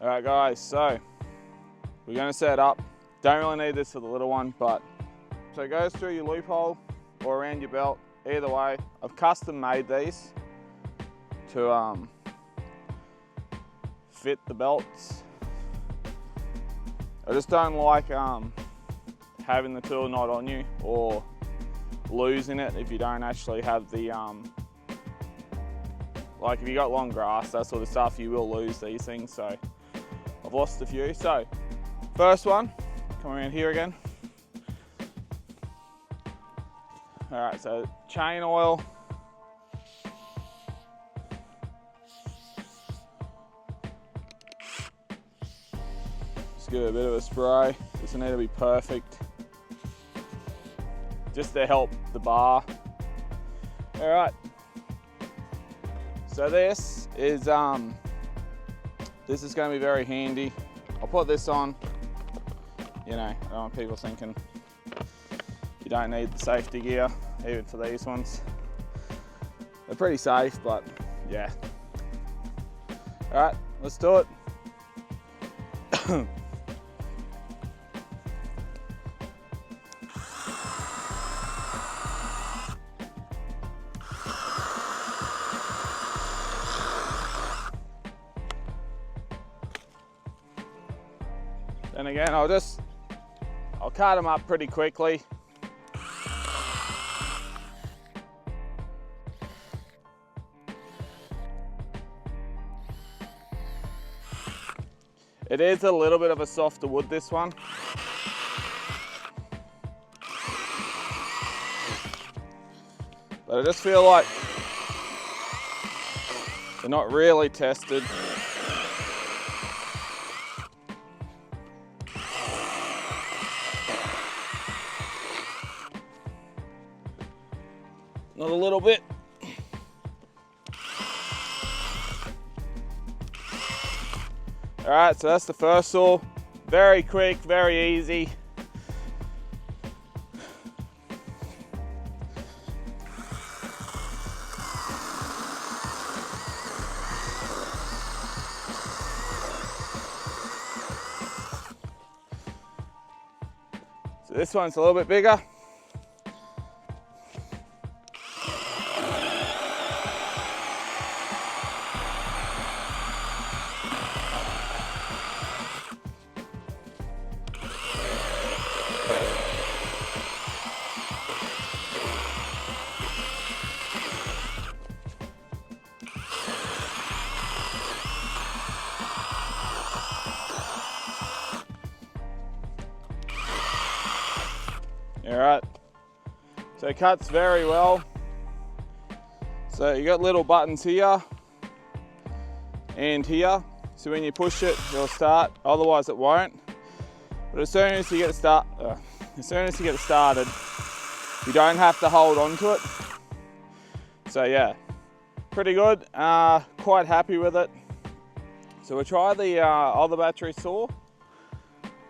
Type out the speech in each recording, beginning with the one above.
All right guys, so we're gonna set up. Don't really need this for the little one, but so it goes through your loophole or around your belt. Either way, I've custom made these to fit the belts. I just don't like having the tool not on you or losing it if you don't actually have the like if you got long grass, that sort of stuff, you will lose these things. So I've lost a few. So first one, come around here again. All right, so chain oil. Just give it a bit of a spray. Doesn't need to be perfect. Just to help the bar. All right. So this is going to be very handy. I'll put this on. You know, I don't want people thinking you don't need the safety gear, even for these ones. They're pretty safe, but yeah. All right, let's do it. And again, I'll cut them up pretty quickly. It is a little bit of a softer wood, this one. But I just feel like they're not really tested. Not a little bit. All right, so that's the first saw. Very quick, very easy. So this one's a little bit bigger. All right, so it cuts very well. So you got little buttons here and here. So when you push it, it'll start. Otherwise, it won't. But as soon as you get it started, you don't have to hold on to it. So yeah, pretty good. Quite happy with it. So we'll try the other battery saw.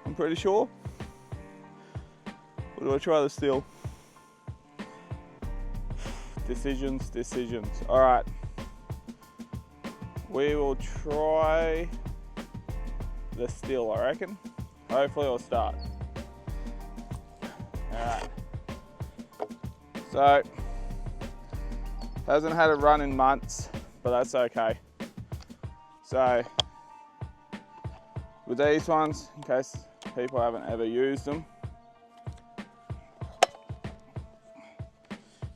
I'm pretty sure. Or do I try the Sthil? Decisions. All right. We will try the Sthil, I reckon. Hopefully it'll start. All right. So, hasn't had a run in months, but that's okay. So, with these ones, in case people haven't ever used them,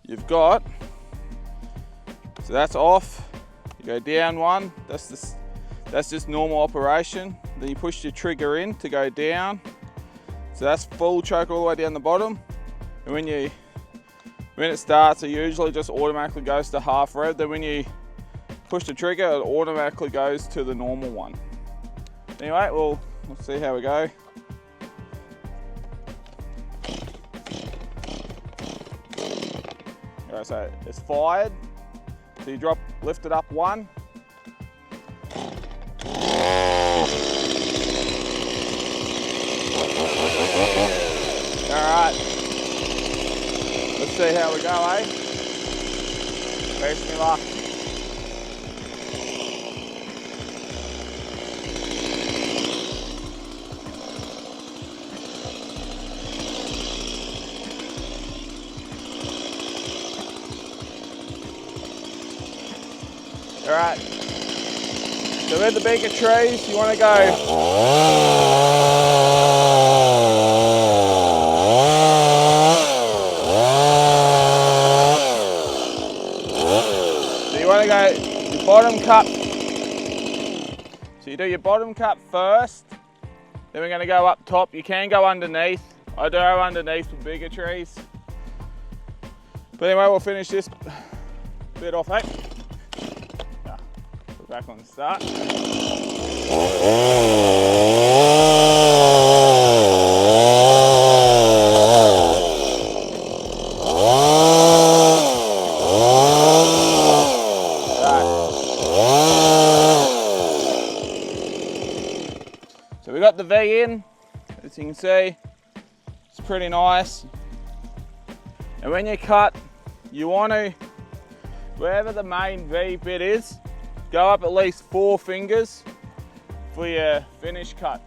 you've got, so that's off, you go down one, that's just normal operation. Then you push your trigger in to go down. So that's full choke all the way down the bottom. And when it starts, it usually just automatically goes to half rev. Then when you push the trigger, it automatically goes to the normal one. Anyway, we'll see how we go. Alright, so it's fired. So you lift it up one. Alright. Let's see how we go, eh? Wish me luck. Alright, so with the bigger trees, you want to go your bottom cut. So you do your bottom cut first, then we're going to go up top. You can go underneath. I do go underneath with bigger trees. But anyway, we'll finish this bit off, hey? Yeah, put back on the start. So we got the V in, as you can see, it's pretty nice. And when you cut, you want to, wherever the main V bit is, go up at least 4 fingers for your finish cut.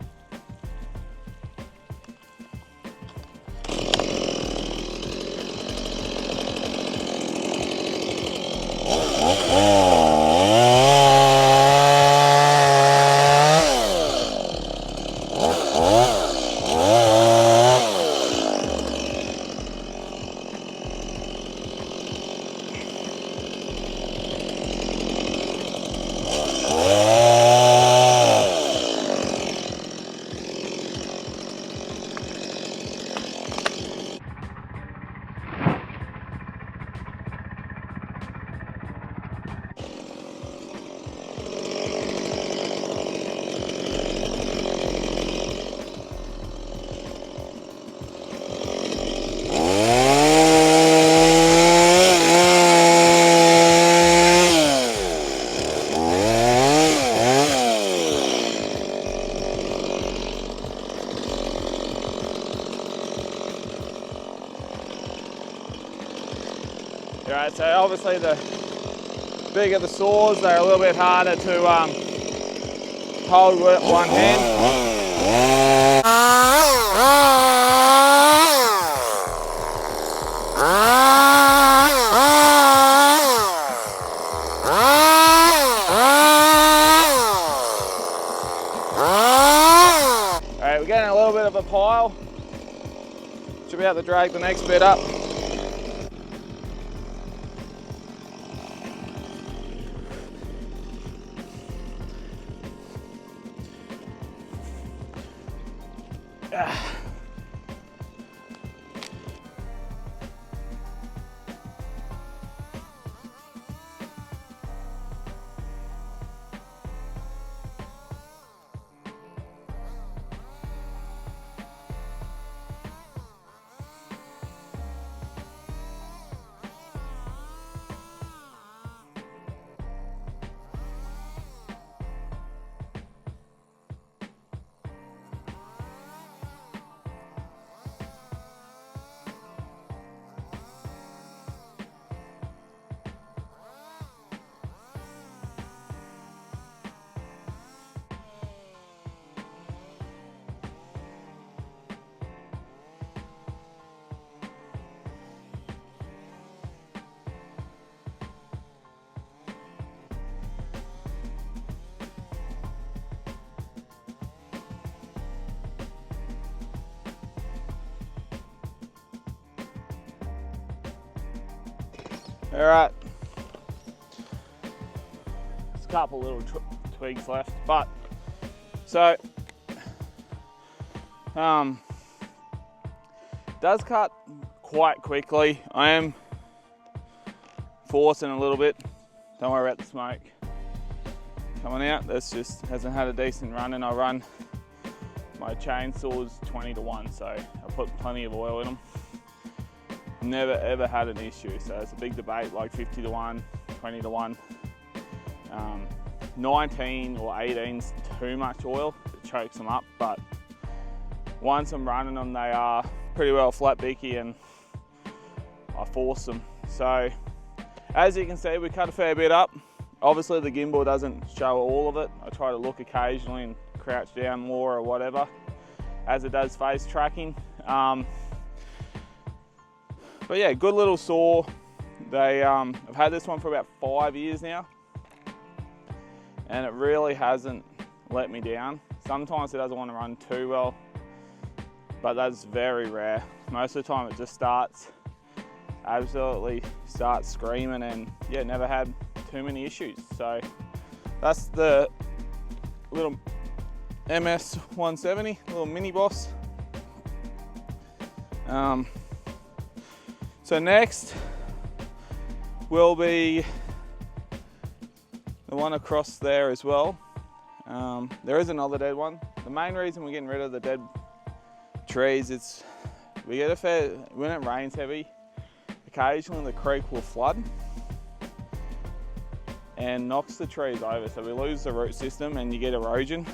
Right, so obviously the bigger the saws, they're a little bit harder to hold with one hand. Alright, we're getting a little bit of a pile. Should be able to drag the next bit up. All right, there's a couple little twigs left, but so does cut quite quickly. I am forcing a little bit. Don't worry about the smoke coming out. This just hasn't had a decent run, and I run my chainsaws 20-to-1, so I put plenty of oil in them. Never ever had an issue, so it's a big debate, like 50-to-1, 20-to-1. 19 or 18's too much oil, it chokes them up, but once I'm running them, they are pretty well flat beaky, and I force them. So as you can see, we cut a fair bit up. Obviously the gimbal doesn't show all of it. I try to look occasionally and crouch down more or whatever, as it does face tracking. But yeah, good little saw. I've had this one for about 5 years now. and it really hasn't let me down. Sometimes it doesn't want to run too well, but that's very rare. Most of the time it just absolutely starts screaming, and yeah, never had too many issues. So that's the little ms170, little mini boss. So next will be the one across there as well. There is another dead one. The main reason we're getting rid of the dead trees is we get when it rains heavy, occasionally the creek will flood and knocks the trees over, so we lose the root system and you get erosion.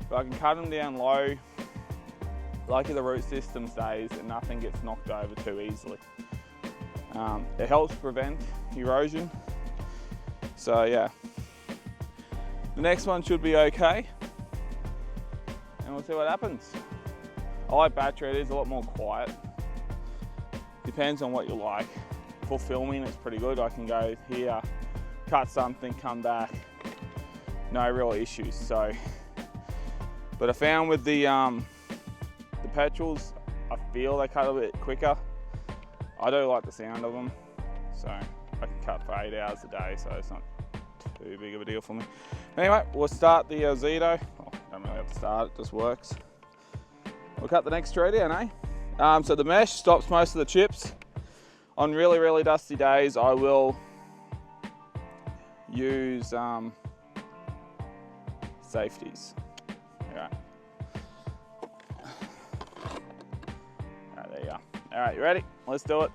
But I can cut them down low, lucky the root system stays and nothing gets knocked over too easily. It helps prevent erosion. So yeah, the next one should be okay, and we'll see what happens. I like battery, it is a lot more quiet. Depends on what you like. For filming, it's pretty good. I can go here, cut something, come back, no real issues. So, but I found with the petrels, I feel they cut a bit quicker. I do like the sound of them, so I can cut for 8 hours a day, so it's not too big of a deal for me. Anyway, we'll start the ozito. Oh, don't really have to start, it just works. We'll cut the next tree down, eh? So the mesh stops most of the chips. On really, really dusty days, I will use safeties. Alright. Alright, there you go. Alright, you ready? Let's do it.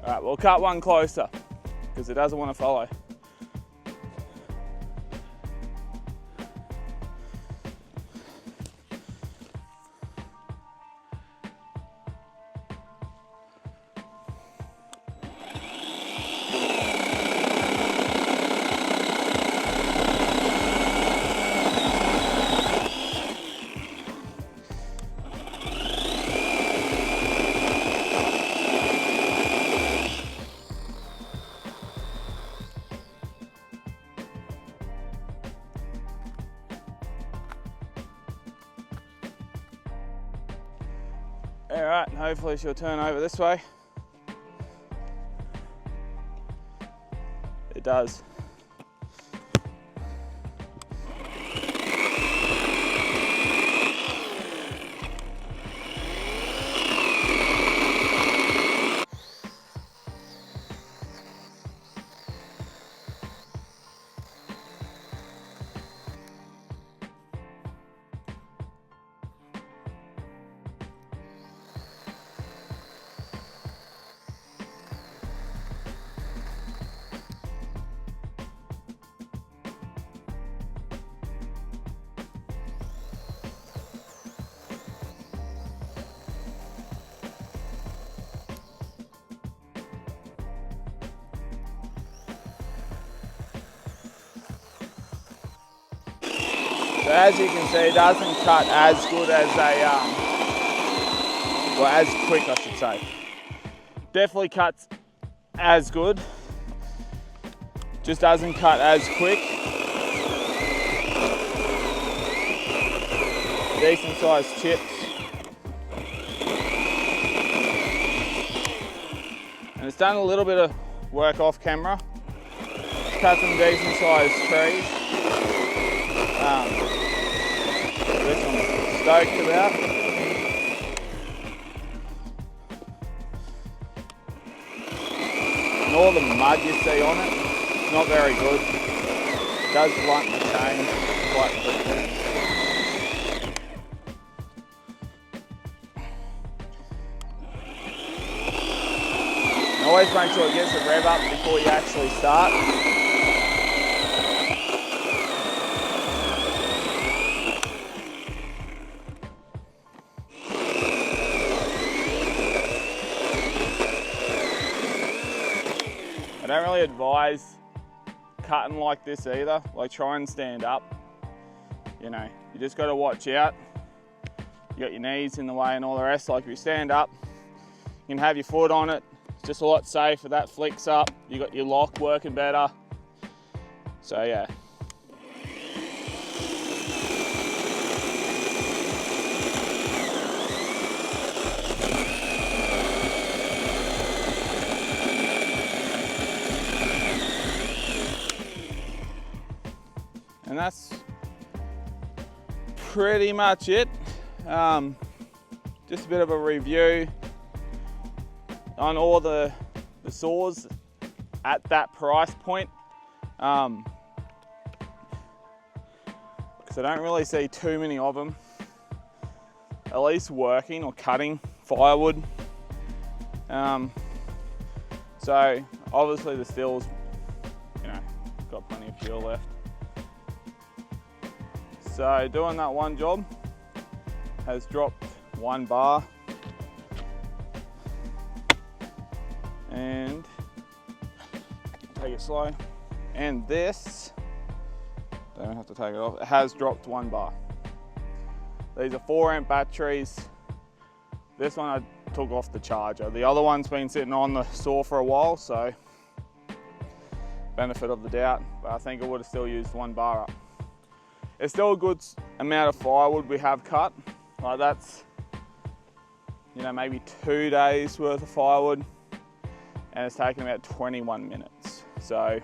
All right, we'll cut one closer because it doesn't want to follow. All right, hopefully she'll turn over this way. It does. So as you can see, it doesn't cut as good as well, as quick I should say. Definitely cuts as good, just doesn't cut as quick. Decent sized chips. And it's done a little bit of work off camera. Cut some decent sized trees. This I'm stoked about. And all the mud you see on it, it's not very good. It does blunt the chain quite quickly. And always make sure it gets the rev up before you actually start. don't really advise cutting like this either. Like, try and stand up. You know, you just got to watch out. You got your knees in the way and all the rest. Like, if you stand up, you can have your foot on it. It's just a lot safer. That flicks up. You got your lock working better. So yeah. And that's pretty much it. Just a bit of a review on all the saws at that price point. Because I don't really see too many of them, at least working or cutting firewood. So obviously the Sthil's, you know, got plenty of fuel left. So doing that one job has dropped 1 bar, and take it slow. And this, don't have to take it off, it has dropped 1 bar. These are 4 amp batteries. This one I took off the charger. The other one's been sitting on the saw for a while, so benefit of the doubt, but I think it would have still used 1 bar up. It's still a good amount of firewood we have cut. Like, that's, you know, maybe 2 days worth of firewood, and it's taken about 21 minutes. So,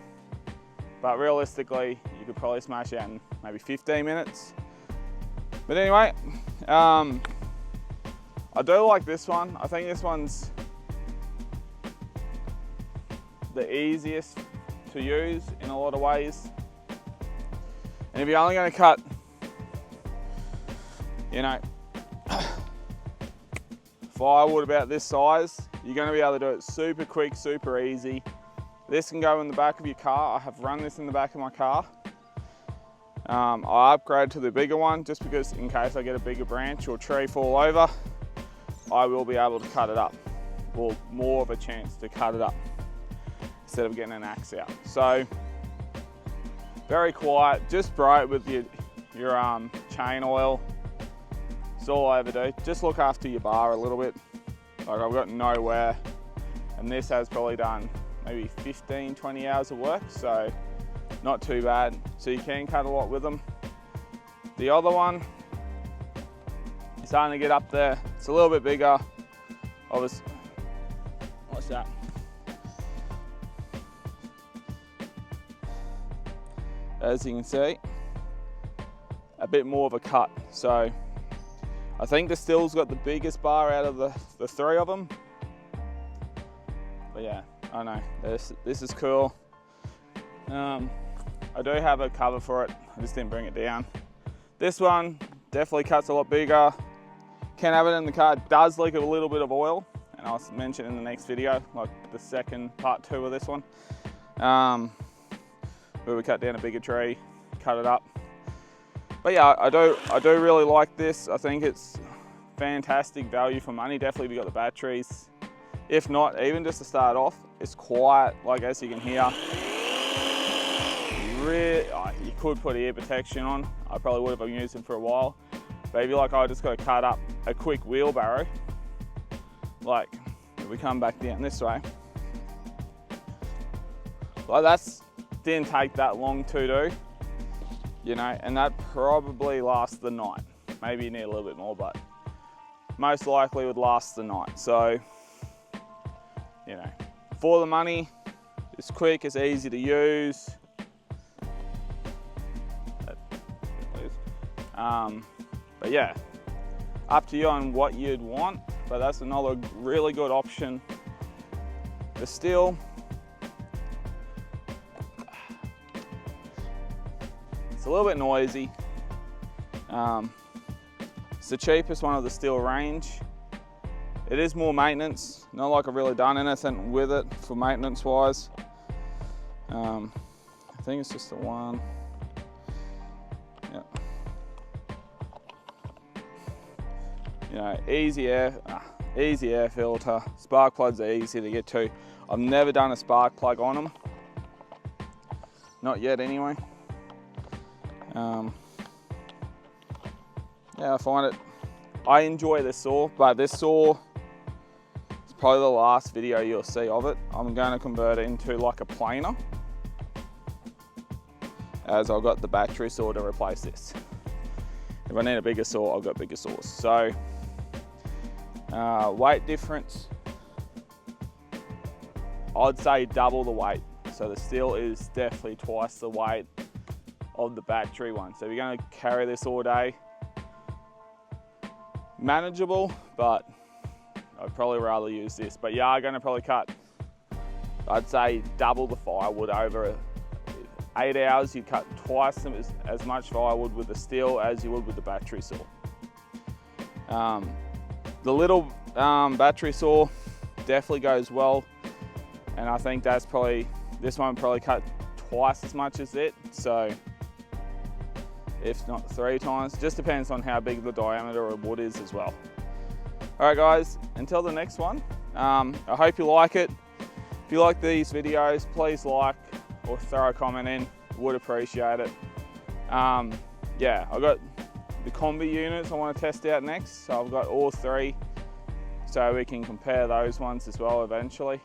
but realistically, you could probably smash out in maybe 15 minutes. But anyway, I do like this one. I think this one's the easiest to use in a lot of ways. And if you're only going to cut, you know, firewood about this size, you're going to be able to do it super quick, super easy. This can go in the back of your car. I have run this in the back of my car. I upgraded to the bigger one just because in case I get a bigger branch or tree fall over, I will be able to cut it up, or more of a chance to cut it up instead of getting an axe out. So very quiet, just spray it with your chain oil. That's all I ever do. Just look after your bar a little bit. Like, I've got no wear, and this has probably done maybe 15, 20 hours of work, so not too bad. So you can cut a lot with them. The other one is starting to get up there. It's a little bit bigger. Obviously, what's that? As you can see, a bit more of a cut. So I think the Sthil's got the biggest bar out of the 3 of them. But yeah, I know, this is cool. I do have a cover for it, I just didn't bring it down. This one definitely cuts a lot bigger. Can have it in the car. It does leak a little bit of oil, and I'll mention in the next video, like the second part 2 of this one. Where we cut down a bigger tree, cut it up. But yeah, I do really like this. I think it's fantastic value for money. Definitely if you got the batteries. If not, even just to start off, it's quiet. Like, as you can hear, you could put ear protection on. I probably would have been using for a while. But if you're like, I just got to cut up a quick wheelbarrow, like if we come back down this way, like that's didn't take that long to do, you know, and that probably lasts the night. Maybe you need a little bit more, but most likely would last the night. So, you know, for the money, it's quick, it's easy to use. But yeah, up to you on what you'd want, but that's another really good option. The Sthil, it's a little bit noisy. It's the cheapest one of the Sthil range. It is more maintenance, not like I've really done anything with it for maintenance wise. I think it's just the one. Yeah. You know, easy air filter. Spark plugs are easy to get to. I've never done a spark plug on them. Not yet anyway. Yeah, I enjoy this saw, but this saw is probably the last video you'll see of it. I'm going to convert it into like a planer, as I've got the battery saw to replace this. If I need a bigger saw, I've got bigger saws. So, weight difference, I'd say double the weight. So the Sthil is definitely twice the weight of the battery one. So if you're going to carry this all day, manageable, but I'd probably rather use this. But you are going to probably cut, I'd say double the firewood over 8 hours. You cut twice as much firewood with the Sthil as you would with the battery saw. The little battery saw definitely goes well, and I think that's probably, this one probably cut twice as much as it, so if not 3 times. Just depends on how big the diameter of wood is as well. All right guys, until the next one, I hope you like it. If you like these videos, please like or throw a comment in, would appreciate it. Yeah, I've got the combi units I want to test out next, so I've got all 3, so we can compare those ones as well eventually.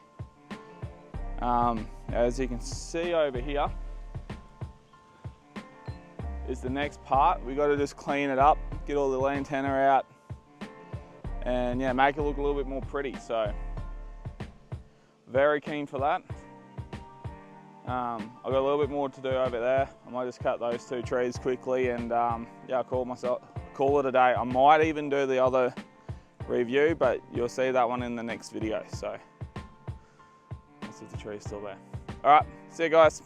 As you can see over here is the next part. We got to just clean it up, get all the lantana out, and yeah, make it look a little bit more pretty. So very keen for that. I've got a little bit more to do over there. I might just cut those 2 trees quickly, and yeah, I'll call it a day. I might even do the other review, but you'll see that one in the next video. So let's see if the tree's still there. All right, see you guys.